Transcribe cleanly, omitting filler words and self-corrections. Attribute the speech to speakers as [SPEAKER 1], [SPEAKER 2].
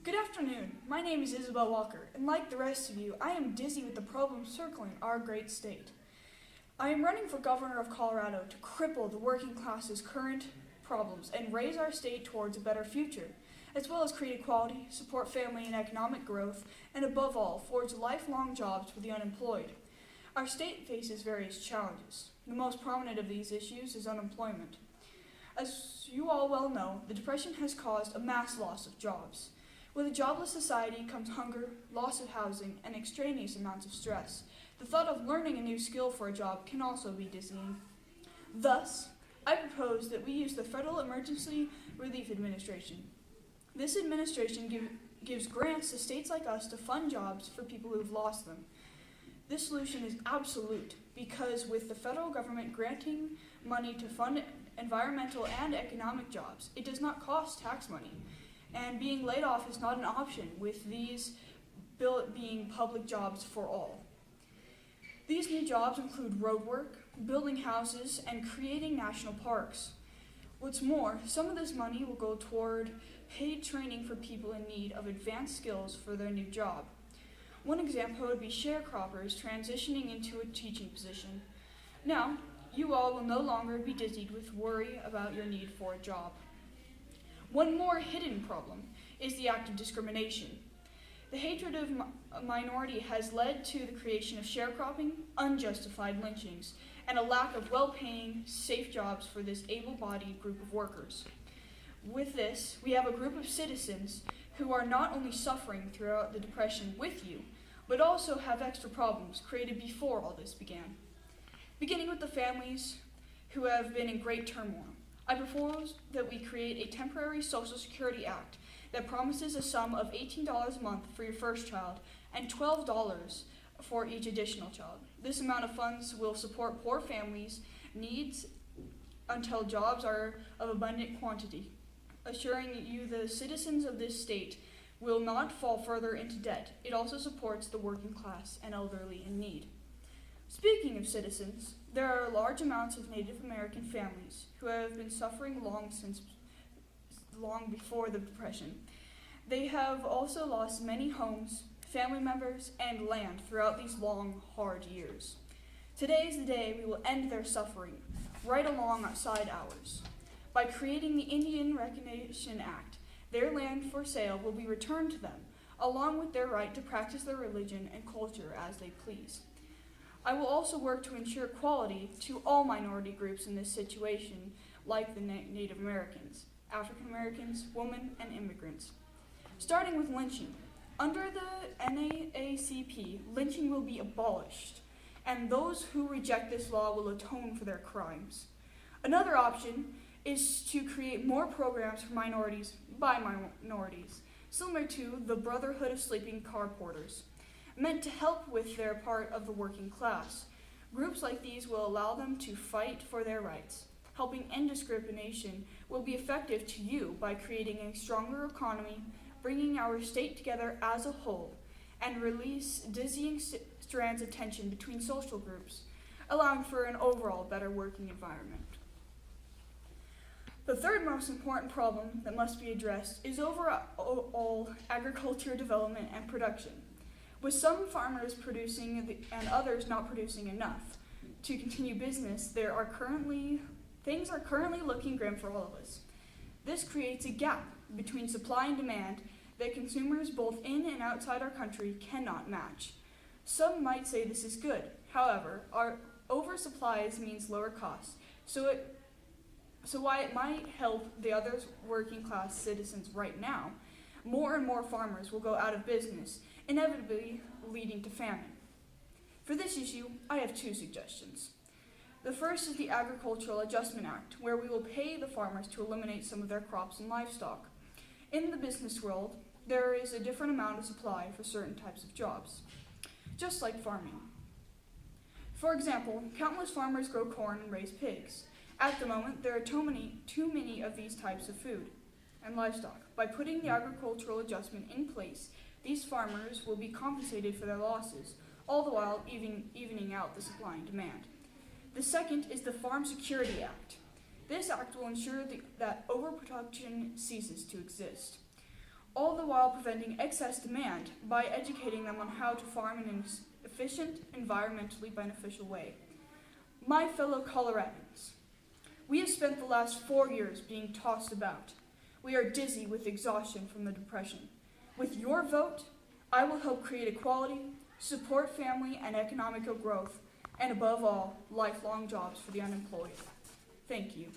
[SPEAKER 1] Good afternoon. My name is Isabelle Walker, and like the rest of you, I am dizzy with the problems circling our great state. I am running for governor of Colorado to cripple the working class's current problems and raise our state towards a better future, as well as create equality, support family and economic growth, and above all, forge lifelong jobs for the unemployed. Our state faces various challenges. The most prominent of these issues is unemployment. As you all well know, the Depression has caused a mass loss of jobs. With a jobless society comes hunger, loss of housing, and extraneous amounts of stress. The thought of learning a new skill for a job can also be dizzying. Thus, I propose that we use the Federal Emergency Relief Administration. This administration gives grants to states like us to fund jobs for people who have lost them. This solution is absolute because with the federal government granting money to fund environmental and economic jobs, it does not cost tax money. And being laid off is not an option, with these being public jobs for all. These new jobs include road work, building houses, and creating national parks. What's more, some of this money will go toward paid training for people in need of advanced skills for their new job. One example would be sharecroppers transitioning into a teaching position. Now, you all will no longer be dizzied with worry about your need for a job. One more hidden problem is the act of discrimination. The hatred of a minority has led to the creation of sharecropping, unjustified lynchings, and a lack of well-paying, safe jobs for this able-bodied group of workers. With this, we have a group of citizens who are not only suffering throughout the Depression with you, but also have extra problems created before all this began. Beginning with the families who have been in great turmoil, I propose that we create a temporary Social Security Act that promises a sum of $18 a month for your first child and $12 for each additional child. This amount of funds will support poor families' needs until jobs are of abundant quantity, assuring you the citizens of this state will not fall further into debt. It also supports the working class and elderly in need. Speaking of citizens, there are large amounts of Native American families who have been suffering long before the Depression. They have also lost many homes, family members, and land throughout these long, hard years. Today is the day we will end their suffering, right alongside ours. By creating the Indian Recognition Act, their land for sale will be returned to them, along with their right to practice their religion and culture as they please. I will also work to ensure equality to all minority groups in this situation, like the Native Americans, African Americans, women, and immigrants. Starting with lynching. Under the NAACP, lynching will be abolished, and those who reject this law will atone for their crimes. Another option is to create more programs for minorities by minorities, similar to the Brotherhood of Sleeping Car Porters, meant to help with their part of the working class. Groups like these will allow them to fight for their rights. Helping end discrimination will be effective to you by creating a stronger economy, bringing our state together as a whole, and release dizzying strands of tension between social groups, allowing for an overall better working environment. The third most important problem that must be addressed is overall agriculture development and production. With some farmers producing and others not producing enough to continue business, things are currently looking grim for all of us. This creates a gap between supply and demand that consumers both in and outside our country cannot match. Some might say this is good. However, our oversupplies means lower costs, so while it might help the other working class citizens right now, more and more farmers will go out of business, inevitably leading to famine. For this issue, I have two suggestions. The first is the Agricultural Adjustment Act, where we will pay the farmers to eliminate some of their crops and livestock. In the business world, there is a different amount of supply for certain types of jobs, just like farming. For example, countless farmers grow corn and raise pigs. At the moment, there are too many of these types of food and livestock. By putting the agricultural adjustment in place, these farmers will be compensated for their losses, all the while evening out the supply and demand. The second is the Farm Security Act. This act will ensure that overproduction ceases to exist. all the while preventing excess demand by educating them on how to farm in an efficient, environmentally beneficial way. My fellow Coloradans, we have spent the last 4 years being tossed about. We are dizzy with exhaustion from the Depression. With your vote, I will help create equality, support family and economic growth, and above all, lifelong jobs for the unemployed. Thank you.